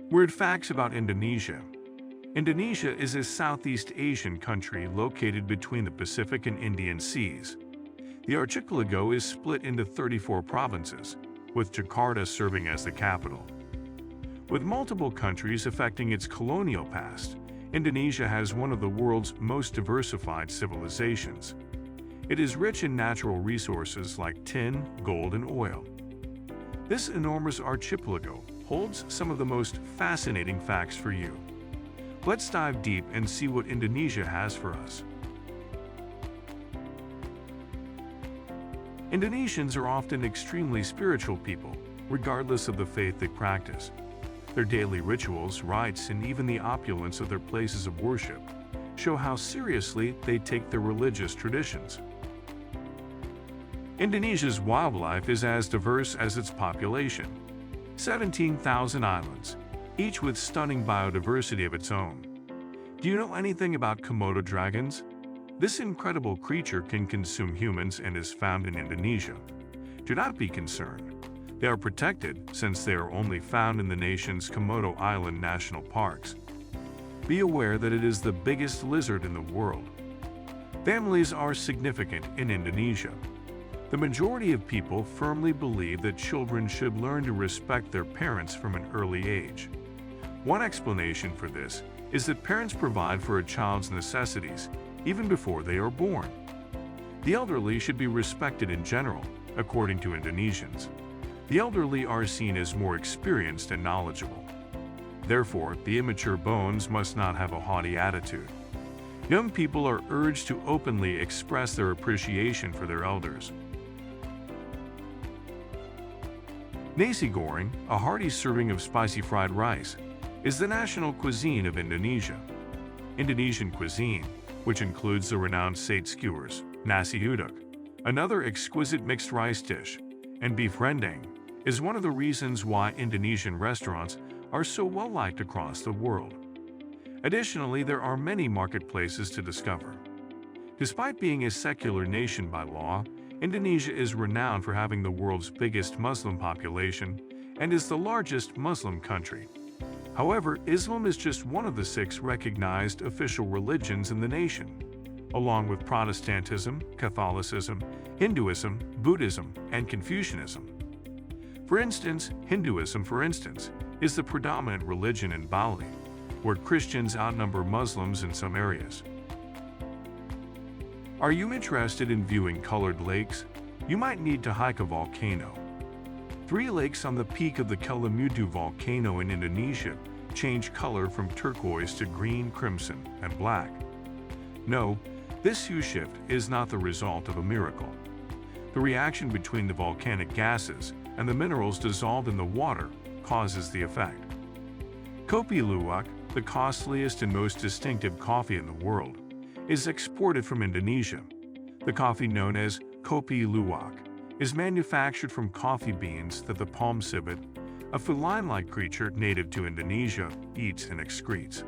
Weird facts about Indonesia. Indonesia is a Southeast Asian country located between the Pacific and Indian Seas. The archipelago is split into 34 provinces, with Jakarta serving as the capital. With multiple countries affecting its colonial past, Indonesia has one of the world's most diversified civilizations. It is rich in natural resources like tin, gold, and oil. This enormous archipelago holds some of the most fascinating facts for you. Let's dive deep and see what Indonesia has for us. Indonesians are often extremely spiritual people, regardless of the faith they practice. Their daily rituals, rites, and even the opulence of their places of worship show how seriously they take their religious traditions. Indonesia's wildlife is as diverse as its population. 17,000 islands, each with stunning biodiversity of its own. Do you know anything about Komodo dragons? This incredible creature can consume humans and is found in Indonesia. Do not be concerned. They are protected since they are only found in the nation's Komodo Island National Parks. Be aware that it is the biggest lizard in the world. Families are significant in Indonesia. The majority of people firmly believe that children should learn to respect their parents from an early age. One explanation for this is that parents provide for a child's necessities even before they are born. The elderly should be respected in general, according to Indonesians. The elderly are seen as more experienced and knowledgeable. Therefore, the immature bones must not have a haughty attitude. Young people are urged to openly express their appreciation for their elders. Nasi goreng, a hearty serving of spicy fried rice, is the national cuisine of Indonesia. Indonesian cuisine, which includes the renowned sate skewers, nasi uduk, another exquisite mixed rice dish, and beef rendang, is one of the reasons why Indonesian restaurants are so well liked across the world. Additionally, there are many marketplaces to discover. Despite being a secular nation by law, Indonesia is renowned for having the world's biggest Muslim population and is the largest Muslim country. However, Islam is just one of the 6 recognized official religions in the nation, along with Protestantism, Catholicism, Hinduism, Buddhism, and Confucianism. Hinduism, for instance, is the predominant religion in Bali, where Christians outnumber Muslims in some areas. Are you interested in viewing colored lakes? You might need to hike a volcano. 3 lakes on the peak of the Kelimutu volcano in Indonesia change color from turquoise to green, crimson, and black. No, this hue shift is not the result of a miracle. The reaction between the volcanic gases and the minerals dissolved in the water causes the effect. Kopi Luwak, the costliest and most distinctive coffee in the world, is exported from Indonesia. The coffee known as Kopi Luwak is manufactured from coffee beans that the palm civet, a feline-like creature native to Indonesia, eats and excretes.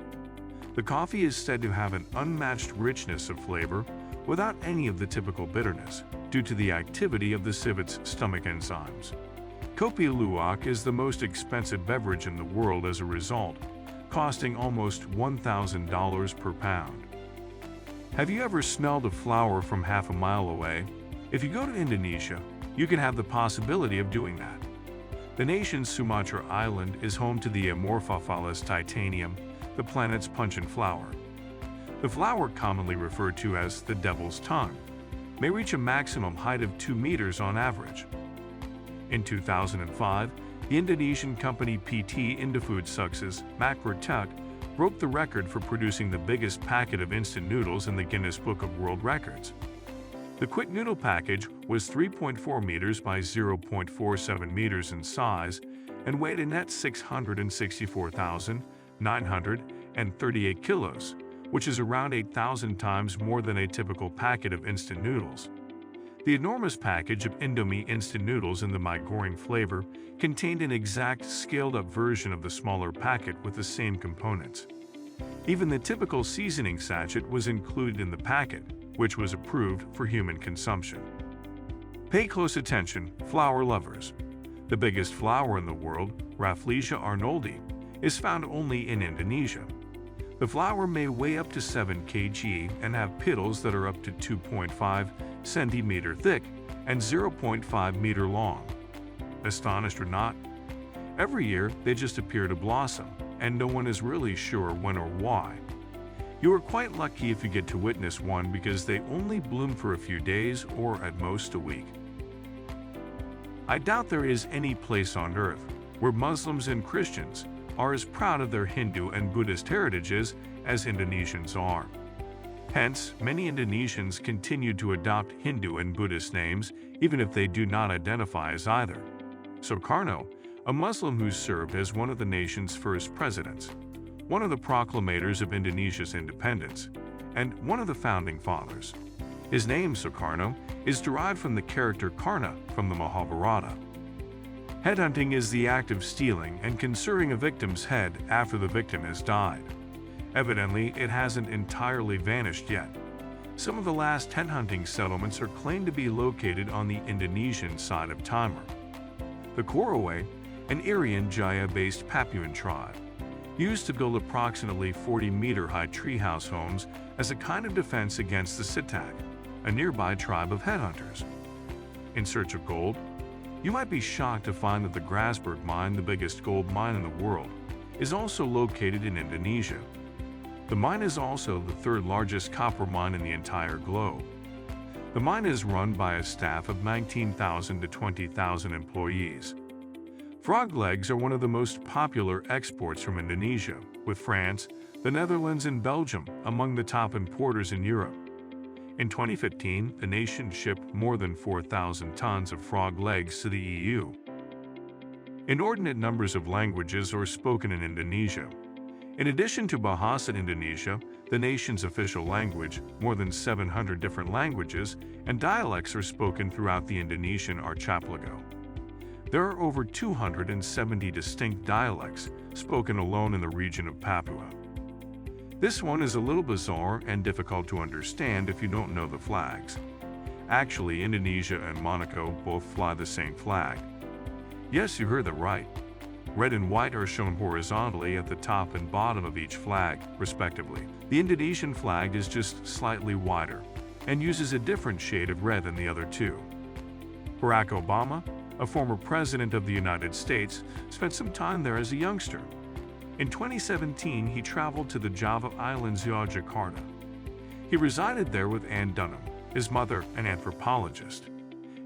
The coffee is said to have an unmatched richness of flavor without any of the typical bitterness, due to the activity of the civet's stomach enzymes. Kopi Luwak is the most expensive beverage in the world as a result, costing almost $1,000 per pound. Have you ever smelled a flower from half a mile away? If you go to Indonesia, you can have the possibility of doing that. The nation's Sumatra Island is home to the Amorphophallus titanium, the planet's pungent flower. The flower, commonly referred to as the devil's tongue, may reach a maximum height of 2 meters on average. In 2005, the Indonesian company PT Indofood Sukses Makrotek broke the record for producing the biggest packet of instant noodles in the Guinness Book of World Records. The quick noodle package was 3.4 meters by 0.47 meters in size and weighed a net 664,938 kilos, which is around 8,000 times more than a typical packet of instant noodles. The enormous package of Indomie instant noodles in the mind goreng flavor contained an exact scaled-up version of the smaller packet with the same components. Even the typical seasoning sachet was included in the packet, which was approved for human consumption. Pay close attention, flower lovers. The biggest flower in the world, Rafflesia arnoldi, is found only in Indonesia. The flower may weigh up to 7 kg and have petals that are up to 2.5 centimeter thick and 0.5 meter long. Astonished or not? Every year, they just appear to blossom, and no one is really sure when or why. You are quite lucky if you get to witness one because they only bloom for a few days or at most a week. I doubt there is any place on earth where Muslims and Christians are as proud of their Hindu and Buddhist heritages as Indonesians are. Hence, many Indonesians continue to adopt Hindu and Buddhist names even if they do not identify as either. Soekarno, a Muslim who served as one of the nation's first presidents, one of the proclamators of Indonesia's independence, and one of the founding fathers. His name, Soekarno, is derived from the character Karna from the Mahabharata. Headhunting is the act of stealing and consuring a victim's head after the victim has died. Evidently, it hasn't entirely vanished yet. Some of the last headhunting settlements are claimed to be located on the Indonesian side of Timor. The Korowe, an Irian Jaya-based Papuan tribe, used to build approximately 40-meter-high treehouse homes as a kind of defense against the Sitak, a nearby tribe of headhunters. In search of gold? You might be shocked to find that the Grasberg mine, the biggest gold mine in the world, is also located in Indonesia. The mine is also the third largest copper mine in the entire globe. The mine is run by a staff of 19,000 to 20,000 employees. Frog legs are one of the most popular exports from Indonesia, with France, the Netherlands, and Belgium among the top importers in Europe. In 2015, the nation shipped more than 4,000 tons of frog legs to the EU. Inordinate numbers of languages are spoken in Indonesia. In addition to Bahasa Indonesia, the nation's official language, more than 700 different languages and dialects are spoken throughout the Indonesian archipelago. There are over 270 distinct dialects spoken alone in the region of Papua. This one is a little bizarre and difficult to understand if you don't know the flags. Actually, Indonesia and Monaco both fly the same flag. Yes, you heard that right. Red and white are shown horizontally at the top and bottom of each flag, respectively. The Indonesian flag is just slightly wider and uses a different shade of red than the other two. Barack Obama, a former president of the United States, spent some time there as a youngster. In 2017, he traveled to the Java Islands, Yogyakarta. He resided there with Ann Dunham, his mother, an anthropologist.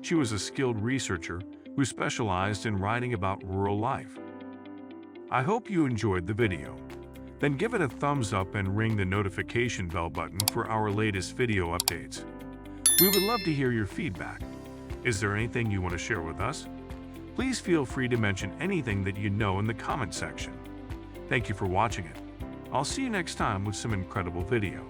She was a skilled researcher who specialized in writing about rural life. I hope you enjoyed the video. Then give it a thumbs up and ring the notification bell button for our latest video updates. We would love to hear your feedback. Is there anything you want to share with us? Please feel free to mention anything that you know in the comment section. Thank you for watching it. I'll see you next time with some incredible video.